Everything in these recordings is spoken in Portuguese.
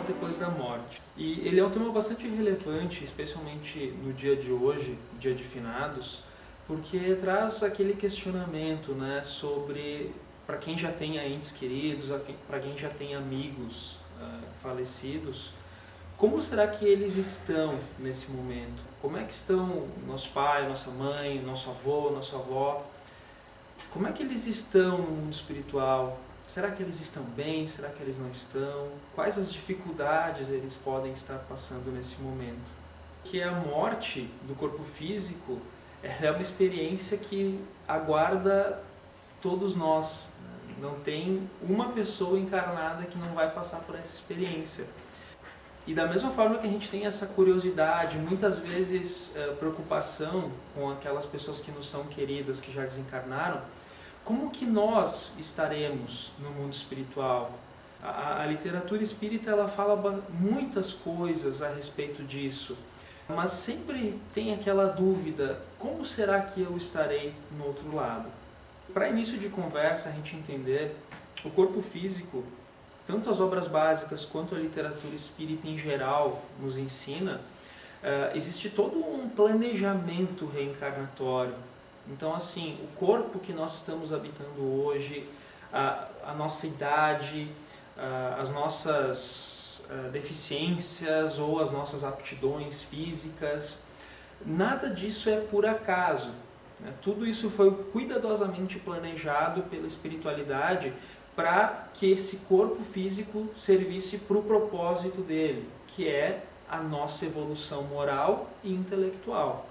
amor depois da morte. E ele é um tema bastante relevante, especialmente no dia de hoje, dia de finados, porque traz aquele questionamento, né, sobre, para quem já tem entes queridos, para quem já tem amigos falecidos, como será que eles estão nesse momento? Como é que estão nosso pai, nossa mãe, nosso avô, nossa avó? Como é que eles estão no mundo espiritual? Será que eles estão bem? Será que eles não estão? Quais as dificuldades eles podem estar passando nesse momento? Que a morte do corpo físico é uma experiência que aguarda todos nós. Não tem uma pessoa encarnada que não vai passar por essa experiência. E da mesma forma que a gente tem essa curiosidade, muitas vezes preocupação com aquelas pessoas que nos são queridas, que já desencarnaram, como que nós estaremos no mundo espiritual? A literatura espírita ela fala muitas coisas a respeito disso, mas sempre tem aquela dúvida, como será que eu estarei no outro lado? Para início de conversa, a gente entender, o corpo físico, tanto as obras básicas quanto a literatura espírita em geral nos ensina, existe todo um planejamento reencarnatório. Então, assim, o corpo que nós estamos habitando hoje, a nossa idade, as nossas deficiências ou as nossas aptidões físicas, nada disso é por acaso. Tudo isso foi cuidadosamente planejado pela espiritualidade para que esse corpo físico servisse para o propósito dele, que é a nossa evolução moral e intelectual.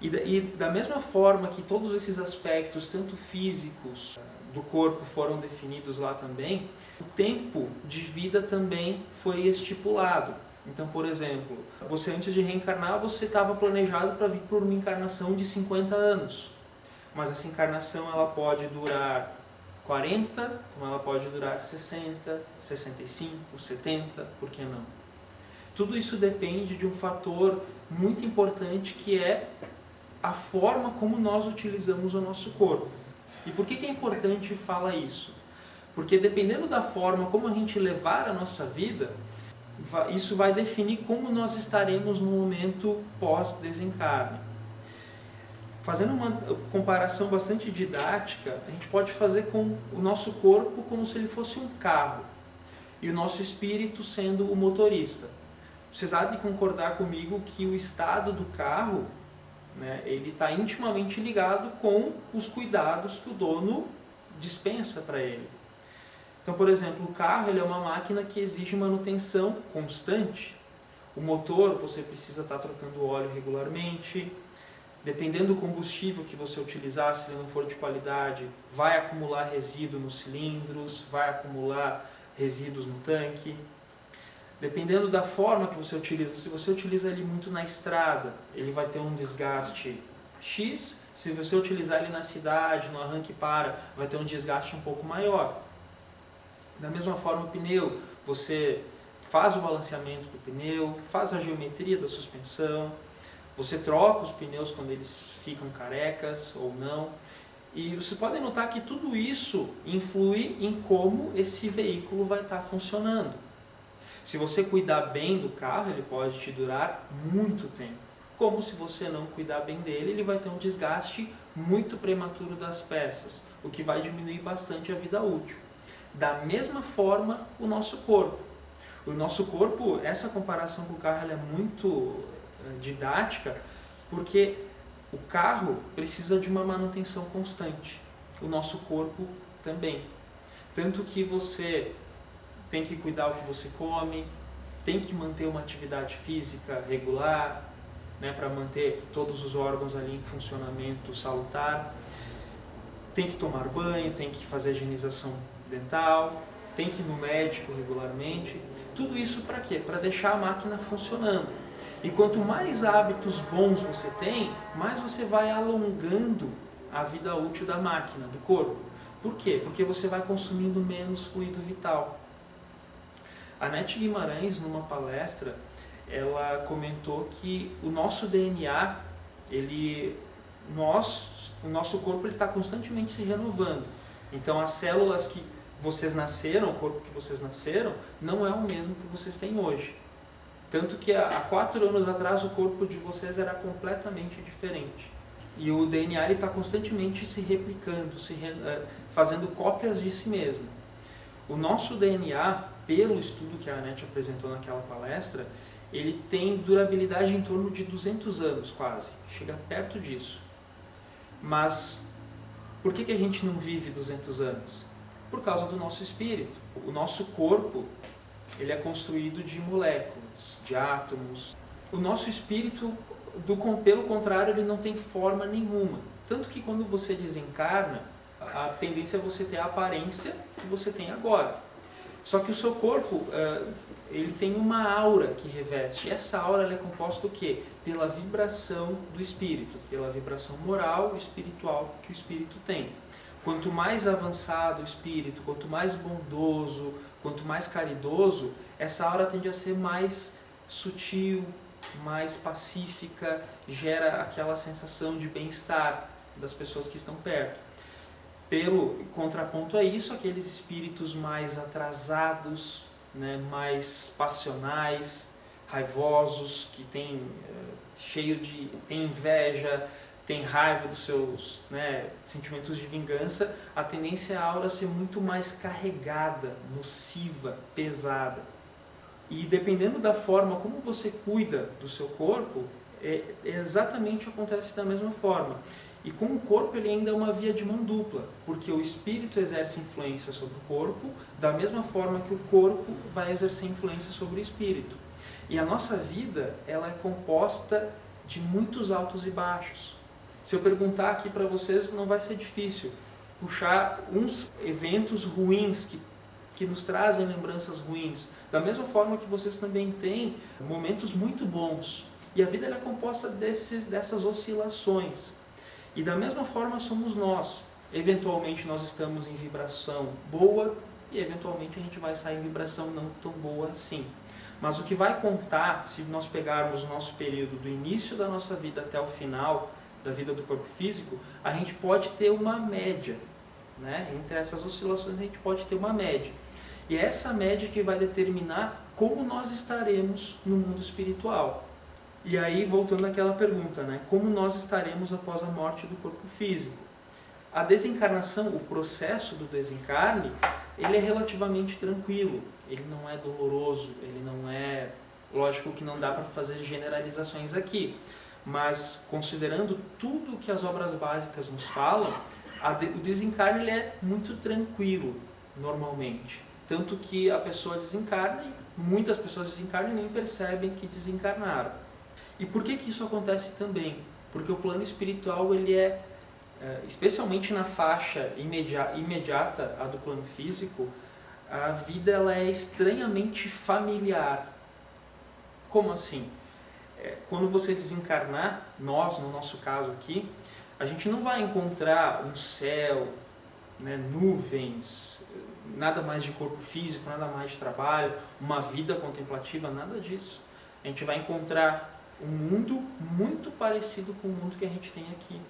E da mesma forma que todos esses aspectos, tanto físicos do corpo, foram definidos lá também, o tempo de vida também foi estipulado. Então, por exemplo, você antes de reencarnar, você estava planejado para vir por uma encarnação de 50 anos. Mas essa encarnação ela pode durar 40, como ela pode durar 60, 65, 70, por que não? Tudo isso depende de um fator muito importante que é a forma como nós utilizamos o nosso corpo. E por que é importante falar isso? Porque dependendo da forma como a gente levar a nossa vida, isso vai definir como nós estaremos no momento pós-desencarne. Fazendo uma comparação bastante didática, a gente pode fazer com o nosso corpo como se ele fosse um carro e o nosso espírito sendo o motorista. Vocês há de concordar comigo que o estado do carro, né, ele está intimamente ligado com os cuidados que o dono dispensa para ele. Então, por exemplo, o carro ele é uma máquina que exige manutenção constante. O motor, você precisa estar trocando óleo regularmente. Dependendo do combustível que você utilizar, se ele não for de qualidade, vai acumular resíduo nos cilindros, vai acumular resíduos no tanque. Dependendo da forma que você utiliza, se você utiliza ele muito na estrada, ele vai ter um desgaste X. Se você utilizar ele na cidade, no arranque para, vai ter um desgaste um pouco maior. Da mesma forma, o pneu, você faz o balanceamento do pneu, faz a geometria da suspensão, você troca os pneus quando eles ficam carecas ou não. E você pode notar que tudo isso influi em como esse veículo vai estar funcionando. Se você cuidar bem do carro, ele pode te durar muito tempo. Como se você não cuidar bem dele, ele vai ter um desgaste muito prematuro das peças, o que vai diminuir bastante a vida útil. Da mesma forma, o nosso corpo. O nosso corpo, essa comparação com o carro ela é muito didática, porque o carro precisa de uma manutenção constante. O nosso corpo também. Tanto que você tem que cuidar do que você come, tem que manter uma atividade física regular, né, para manter todos os órgãos ali em funcionamento salutar. Tem que tomar banho, tem que fazer higienização dental, tem que ir no médico regularmente. Tudo isso para quê? Para deixar a máquina funcionando. E quanto mais hábitos bons você tem, mais você vai alongando a vida útil da máquina, do corpo. Por quê? Porque você vai consumindo menos fluido vital. A Nete Guimarães, numa palestra, ela comentou que o nosso DNA, o nosso corpo está constantemente se renovando. Então as células que vocês nasceram, o corpo que vocês nasceram, não é o mesmo que vocês têm hoje. Tanto que há 4 anos atrás o corpo de vocês era completamente diferente. E o DNA está constantemente se replicando, fazendo cópias de si mesmo. O nosso DNA, pelo estudo que a Anete apresentou naquela palestra, ele tem durabilidade em torno de 200 anos quase, chega perto disso. Mas por que a gente não vive 200 anos? Por causa do nosso espírito. O nosso corpo, ele é construído de moléculas, de átomos. O nosso espírito, pelo contrário, ele não tem forma nenhuma. Tanto que quando você desencarna, a tendência é você ter a aparência que você tem agora. Só que o seu corpo, ele tem uma aura que reveste. E essa aura ela é composta o quê? Pela vibração do espírito, pela vibração moral e espiritual que o espírito tem. Quanto mais avançado o espírito, quanto mais bondoso, quanto mais caridoso, essa aura tende a ser mais sutil, mais pacífica, gera aquela sensação de bem-estar das pessoas que estão perto. Pelo contraponto a isso, aqueles espíritos mais atrasados, né, mais passionais, raivosos, que tem inveja, tem raiva dos seus, né, sentimentos de vingança, a tendência é a aura ser muito mais carregada, nociva, pesada. E dependendo da forma como você cuida do seu corpo, exatamente acontece da mesma forma. E com o corpo ele ainda é uma via de mão dupla, porque o espírito exerce influência sobre o corpo, da mesma forma que o corpo vai exercer influência sobre o espírito. E a nossa vida, ela é composta de muitos altos e baixos. Se eu perguntar aqui para vocês, não vai ser difícil puxar uns eventos ruins que nos trazem lembranças ruins, da mesma forma que vocês também têm momentos muito bons. E a vida ela é composta dessas oscilações. E da mesma forma somos nós. Eventualmente nós estamos em vibração boa e eventualmente a gente vai sair em vibração não tão boa assim. Mas o que vai contar, se nós pegarmos o nosso período do início da nossa vida até o final da vida do corpo físico, a gente pode ter uma média, né? Entre essas oscilações a gente pode ter uma média. E é essa média que vai determinar como nós estaremos no mundo espiritual. E aí, voltando àquela pergunta, né? Como nós estaremos após a morte do corpo físico? A desencarnação, o processo do desencarne, ele é relativamente tranquilo. Ele não é doloroso, ele não é... Lógico que não dá para fazer generalizações aqui. Mas, considerando tudo que as obras básicas nos falam, o desencarne ele é muito tranquilo, normalmente. Tanto que a pessoa desencarna e muitas pessoas desencarnam e nem percebem que desencarnaram. E por que isso acontece também? Porque o plano espiritual, ele especialmente na faixa imediata a do plano físico, a vida ela é estranhamente familiar. Como assim? Quando você desencarnar, nós, no nosso caso aqui, a gente não vai encontrar um céu, né, nuvens, nada mais de corpo físico, nada mais de trabalho, uma vida contemplativa, nada disso. A gente vai encontrar um mundo muito parecido com o mundo que a gente tem aqui.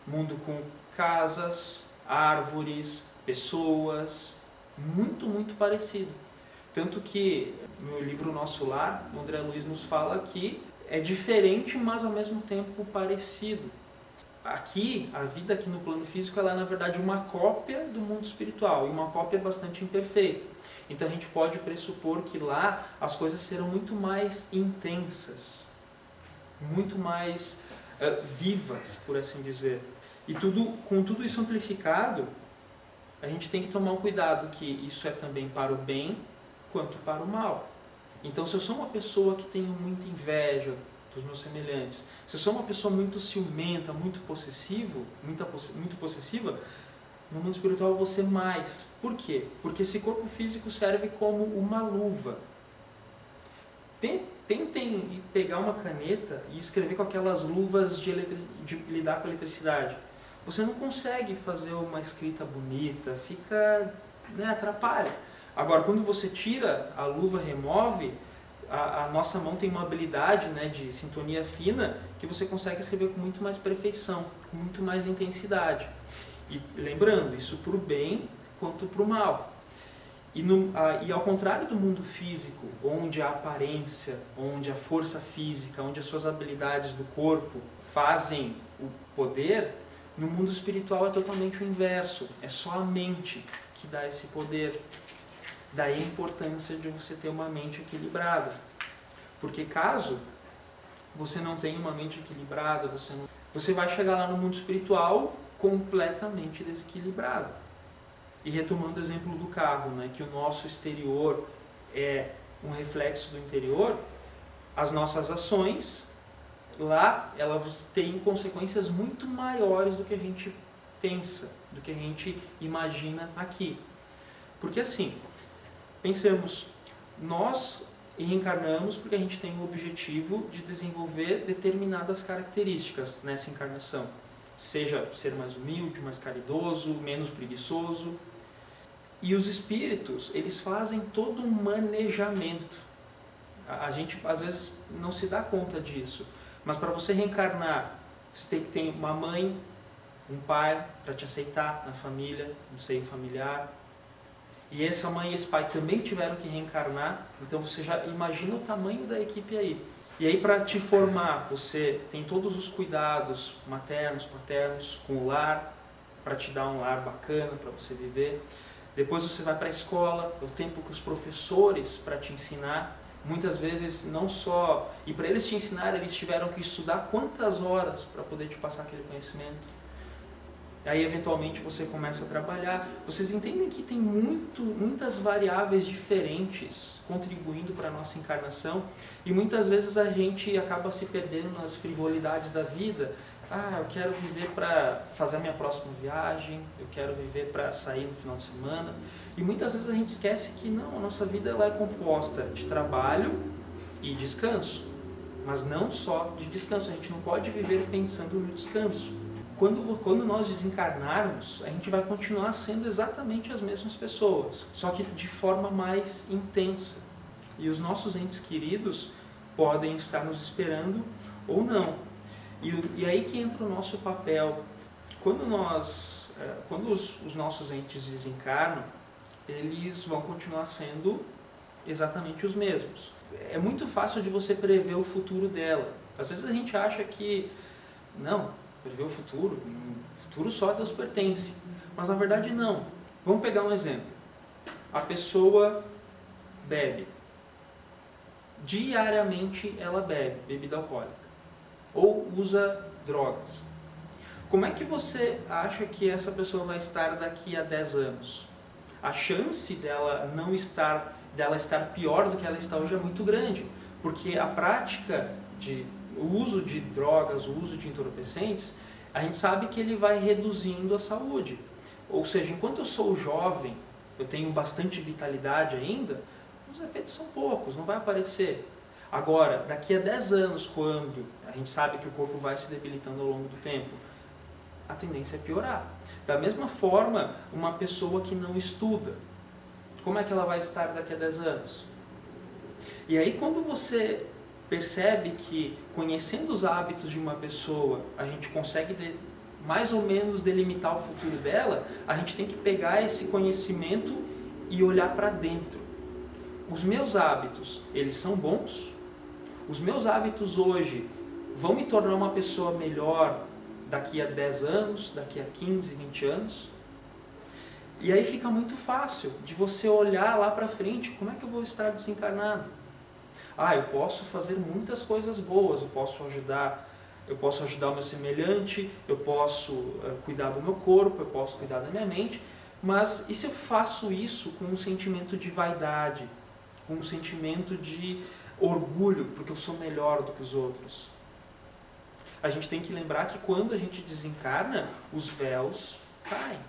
Mundo com casas, árvores, pessoas, muito, muito parecido. Tanto que no livro Nosso Lar, o André Luiz nos fala que é diferente, mas ao mesmo tempo parecido. Aqui, a vida aqui no plano físico, ela é na verdade uma cópia do mundo espiritual, e uma cópia bastante imperfeita. Então a gente pode pressupor que lá as coisas serão muito mais intensas, muito mais vivas, por assim dizer. E com tudo isso amplificado, a gente tem que tomar um cuidado que isso é também para o bem quanto para o mal. Então, se eu sou uma pessoa que tenho muita inveja dos meus semelhantes, se eu sou uma pessoa muito ciumenta, muito possessiva, no mundo espiritual eu vou ser mais. Por quê? Porque esse corpo físico serve como uma luva. Tentem pegar uma caneta e escrever com aquelas luvas de lidar com a eletricidade. Você não consegue fazer uma escrita bonita, fica, né, atrapalha. Agora, quando você tira a luva, remove, a nossa mão tem uma habilidade, né, de sintonia fina que você consegue escrever com muito mais perfeição, com muito mais intensidade. E lembrando, isso para o bem quanto para o mal. E ao contrário do mundo físico, onde a aparência, onde a força física, onde as suas habilidades do corpo fazem o poder, no mundo espiritual é totalmente o inverso. É só a mente que dá esse poder. Daí a importância de você ter uma mente equilibrada. Porque caso você não tenha uma mente equilibrada, você vai chegar lá no mundo espiritual completamente desequilibrado. E retomando o exemplo do carro, né, que o nosso exterior é um reflexo do interior, as nossas ações lá, elas têm consequências muito maiores do que a gente pensa, do que a gente imagina aqui. Porque assim, pensamos, nós reencarnamos porque a gente tem o objetivo de desenvolver determinadas características nessa encarnação. Seja ser mais humilde, mais caridoso, menos preguiçoso. E os espíritos, eles fazem todo um manejamento. A gente às vezes não se dá conta disso. Mas para você reencarnar, você tem que ter uma mãe, um pai para te aceitar na família, no seio familiar. E essa mãe e esse pai também tiveram que reencarnar, então você já imagina o tamanho da equipe aí. E aí para te formar, você tem todos os cuidados maternos, paternos, com o lar, para te dar um lar bacana para você viver. Depois você vai para a escola, o tempo que os professores para te ensinar, muitas vezes não só... E para eles te ensinar, eles tiveram que estudar quantas horas para poder te passar aquele conhecimento. Aí, eventualmente, você começa a trabalhar. Vocês entendem que tem muitas variáveis diferentes contribuindo para a nossa encarnação e muitas vezes a gente acaba se perdendo nas frivolidades da vida. Eu quero viver para fazer a minha próxima viagem, eu quero viver para sair no final de semana. E muitas vezes a gente esquece que não, a nossa vida ela é composta de trabalho e descanso. Mas não só de descanso, a gente não pode viver pensando no descanso. Quando nós desencarnarmos, a gente vai continuar sendo exatamente as mesmas pessoas, só que de forma mais intensa. E os nossos entes queridos podem estar nos esperando ou não. E aí que entra o nosso papel. Quando os nossos entes desencarnam, eles vão continuar sendo exatamente os mesmos. É muito fácil de você prever o futuro dela. Às vezes a gente acha que, não, prever o futuro só a Deus pertence. Mas na verdade não. Vamos pegar um exemplo. A pessoa bebe. Diariamente ela bebe bebida alcoólica. Ou usa drogas. Como é que você acha que essa pessoa vai estar daqui a 10 anos? A chance dela estar pior do que ela está hoje é muito grande. Porque a prática o uso de drogas, o uso de entorpecentes, a gente sabe que ele vai reduzindo a saúde. Ou seja, enquanto eu sou jovem, eu tenho bastante vitalidade ainda, os efeitos são poucos, não vai aparecer. Agora, daqui a 10 anos, quando a gente sabe que o corpo vai se debilitando ao longo do tempo, a tendência é piorar. Da mesma forma, uma pessoa que não estuda, como é que ela vai estar daqui a 10 anos? E aí, quando você percebe que, conhecendo os hábitos de uma pessoa, a gente consegue mais ou menos delimitar o futuro dela, a gente tem que pegar esse conhecimento e olhar para dentro. Os meus hábitos, eles são bons? Os meus hábitos hoje vão me tornar uma pessoa melhor daqui a 10 anos, daqui a 15, 20 anos? E aí fica muito fácil de você olhar lá para frente, como é que eu vou estar desencarnado? Eu posso fazer muitas coisas boas, eu posso ajudar o meu semelhante, eu posso cuidar do meu corpo, eu posso cuidar da minha mente, mas e se eu faço isso com um sentimento de vaidade, com um sentimento de orgulho, porque eu sou melhor do que os outros? A gente tem que lembrar que quando a gente desencarna, os véus caem.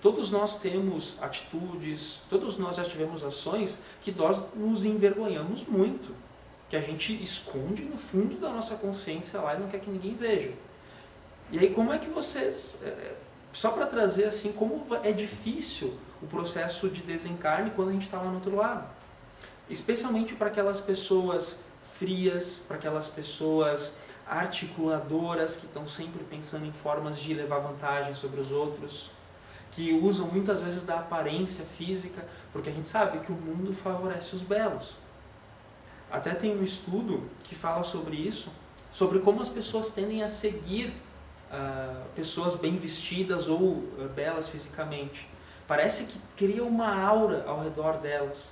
Todos nós temos atitudes, todos nós já tivemos ações que nós nos envergonhamos muito, que a gente esconde no fundo da nossa consciência lá e não quer que ninguém veja. E aí como é que você, só para trazer assim, como é difícil o processo de desencarne quando a gente está lá no outro lado. Especialmente para aquelas pessoas frias, para aquelas pessoas articuladoras que estão sempre pensando em formas de levar vantagem sobre os outros, que usam muitas vezes da aparência física, porque a gente sabe que o mundo favorece os belos. Até tem um estudo que fala sobre isso, sobre como as pessoas tendem a seguir pessoas bem vestidas ou belas fisicamente. Parece que cria uma aura ao redor delas.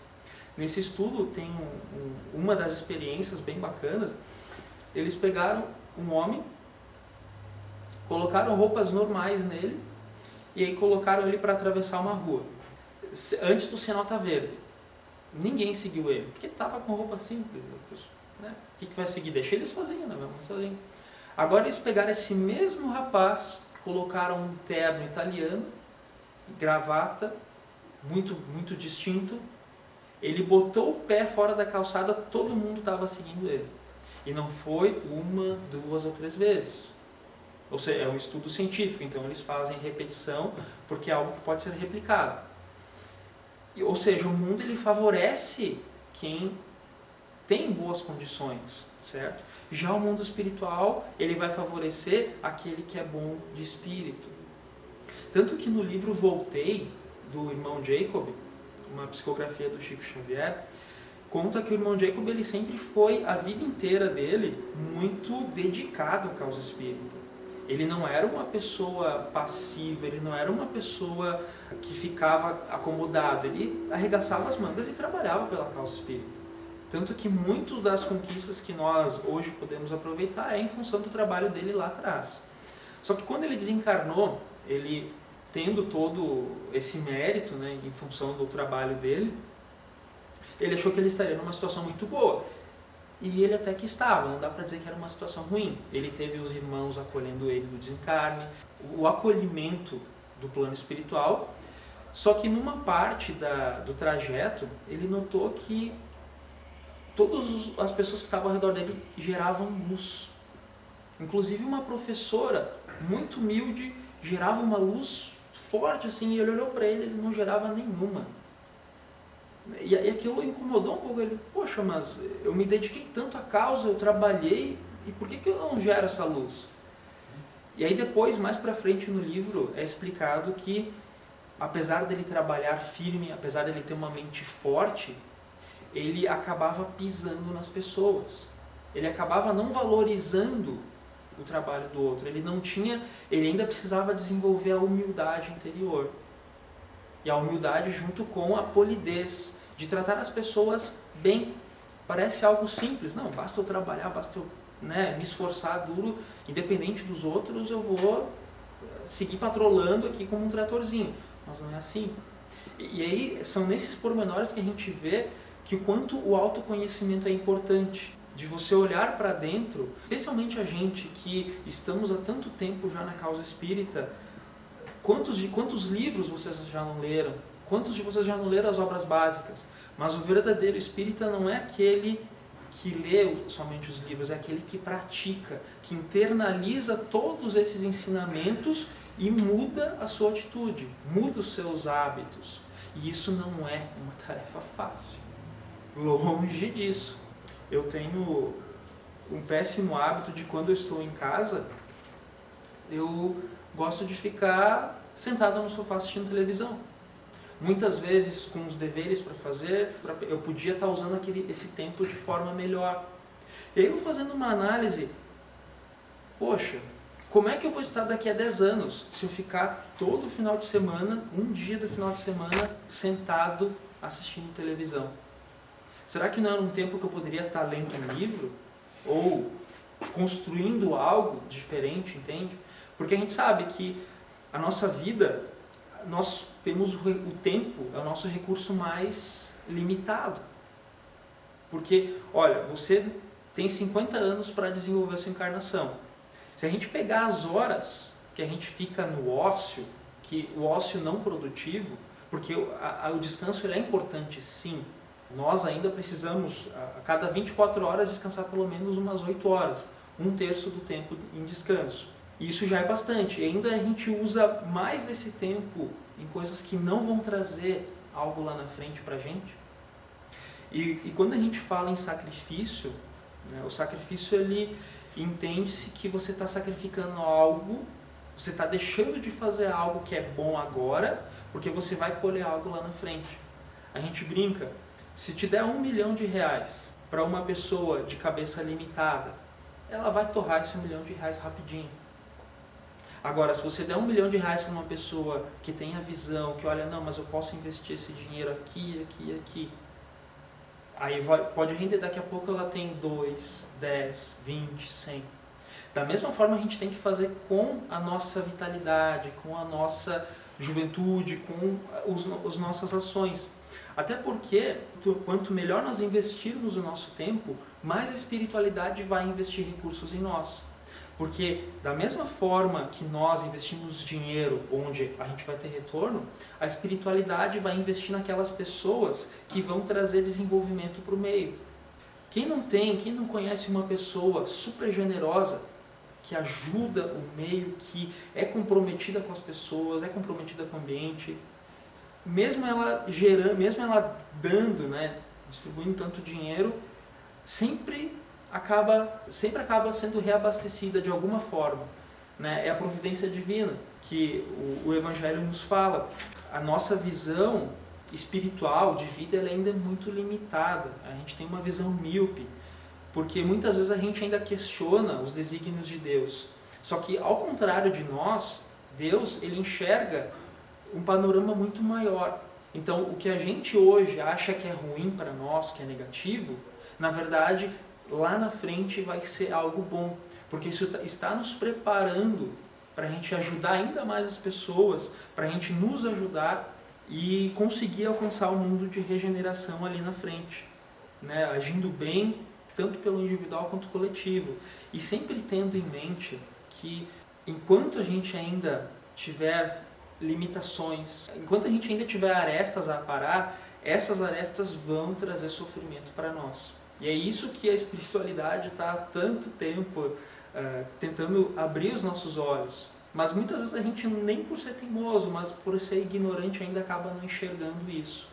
Nesse estudo tem uma das experiências bem bacanas. Eles pegaram um homem, colocaram roupas normais nele e aí colocaram ele para atravessar uma rua. Antes do sinal estar verde. Ninguém seguiu ele, porque ele estava com roupa simples. Né? O que vai seguir? Deixa ele sozinho, né? Sozinho. Agora eles pegaram esse mesmo rapaz, colocaram um terno italiano, gravata, muito, muito distinto. Ele botou o pé fora da calçada, todo mundo estava seguindo ele. E não foi uma, duas ou três vezes. Ou seja, é um estudo científico, então eles fazem repetição porque é algo que pode ser replicado. Ou seja, o mundo ele favorece quem tem boas condições, certo? Já o mundo espiritual, ele vai favorecer aquele que é bom de espírito. Tanto que no livro Voltei, do irmão Jacob, uma psicografia do Chico Xavier, conta que o irmão Jacob ele sempre foi, a vida inteira dele, muito dedicado à causa espírita. Ele não era uma pessoa passiva, ele não era uma pessoa que ficava acomodado, ele arregaçava as mangas e trabalhava pela causa espírita. Tanto que muitas das conquistas que nós hoje podemos aproveitar é em função do trabalho dele lá atrás. Só que quando ele desencarnou, ele tendo todo esse mérito, né, em função do trabalho dele, ele achou que ele estaria numa situação muito boa. E ele até que estava, não dá para dizer que era uma situação ruim. Ele teve os irmãos acolhendo ele no desencarne, o acolhimento do plano espiritual. Só que numa parte do trajeto, ele notou que todas as pessoas que estavam ao redor dele geravam luz. Inclusive uma professora muito humilde gerava uma luz forte assim, e ele olhou para ele, ele não gerava nenhuma. E aquilo incomodou um pouco ele. Poxa, mas eu me dediquei tanto à causa, eu trabalhei, e por que eu não gero essa luz? E aí depois, mais pra frente no livro, é explicado que, apesar dele trabalhar firme, apesar dele ter uma mente forte, ele acabava pisando nas pessoas. Ele acabava não valorizando o trabalho do outro. Ele ainda precisava desenvolver a humildade interior. E a humildade junto com a polidez, de tratar as pessoas bem. Parece algo simples. Não, basta eu trabalhar, basta eu me esforçar duro, independente dos outros, eu vou seguir patrolando aqui como um tratorzinho. Mas não é assim. E aí são nesses pormenores que a gente vê que o quanto o autoconhecimento é importante. De você olhar para dentro, especialmente a gente que estamos há tanto tempo já na causa espírita. Quantos livros vocês já não leram? Quantos de vocês já não leram as obras básicas? Mas o verdadeiro espírita não é aquele que lê somente os livros, é aquele que pratica, que internaliza todos esses ensinamentos e muda a sua atitude, muda os seus hábitos. E isso não é uma tarefa fácil. Longe disso. Eu tenho um péssimo hábito de quando eu estou em casa, eu gosto de ficar sentado no sofá assistindo televisão. Muitas vezes, com os deveres para fazer, eu podia estar usando esse tempo de forma melhor. E aí eu fazendo uma análise, poxa, como é que eu vou estar daqui a 10 anos se eu ficar todo final de semana, um dia do final de semana, sentado assistindo televisão? Será que não era um tempo que eu poderia estar lendo um livro? Ou construindo algo diferente, entende? Porque a gente sabe que a nossa vida, nós temos o tempo, é o nosso recurso mais limitado. Porque, olha, você tem 50 anos para desenvolver a sua encarnação. Se a gente pegar as horas que a gente fica no ócio, que o ócio não produtivo, porque o descanso ele é importante sim, nós ainda precisamos, a cada 24 horas, descansar pelo menos umas 8 horas, 1/3 do tempo em descanso. E isso já é bastante. E ainda a gente usa mais desse tempo em coisas que não vão trazer algo lá na frente pra gente. E quando a gente fala em sacrifício, o sacrifício ele entende-se que você está sacrificando algo Você está deixando de fazer algo que é bom agora, porque você vai colher algo lá na frente. A gente brinca, se te der R$1 milhão para uma pessoa de cabeça limitada, ela vai torrar esse R$1 milhão rapidinho. Agora, se você der R$1 milhão para uma pessoa que tem a visão, que olha, não, mas eu posso investir esse dinheiro aqui, aqui, aqui, aí pode render, daqui a pouco ela tem 2, 10, 20, 100. Da mesma forma a gente tem que fazer com a nossa vitalidade, com a nossa juventude, com as nossas ações. Até porque, quanto melhor nós investirmos o nosso tempo, mais a espiritualidade vai investir recursos em nós. Porque da mesma forma que nós investimos dinheiro onde a gente vai ter retorno, a espiritualidade vai investir naquelas pessoas que vão trazer desenvolvimento para o meio. Quem não conhece uma pessoa super generosa, que ajuda o meio, que é comprometida com as pessoas, é comprometida com o ambiente, mesmo ela dando, né, distribuindo tanto dinheiro, sempre acaba sendo reabastecida de alguma forma, né? É a providência divina que o Evangelho nos fala. A nossa visão espiritual de vida ela ainda é muito limitada. A gente tem uma visão míope, porque muitas vezes a gente ainda questiona os desígnios de Deus. Só que, ao contrário de nós, Deus ele enxerga um panorama muito maior. Então, o que a gente hoje acha que é ruim para nós, que é negativo, na verdade, lá na frente vai ser algo bom. Porque isso está nos preparando para a gente ajudar ainda mais as pessoas, para a gente nos ajudar e conseguir alcançar o mundo de regeneração ali na frente, né? Agindo bem, tanto pelo individual quanto coletivo. E sempre tendo em mente que enquanto a gente ainda tiver limitações, enquanto a gente ainda tiver arestas a aparar, essas arestas vão trazer sofrimento para nós. E é isso que a espiritualidade está há tanto tempo tentando abrir os nossos olhos. Mas muitas vezes a gente, nem por ser teimoso, mas por ser ignorante, ainda acaba não enxergando isso.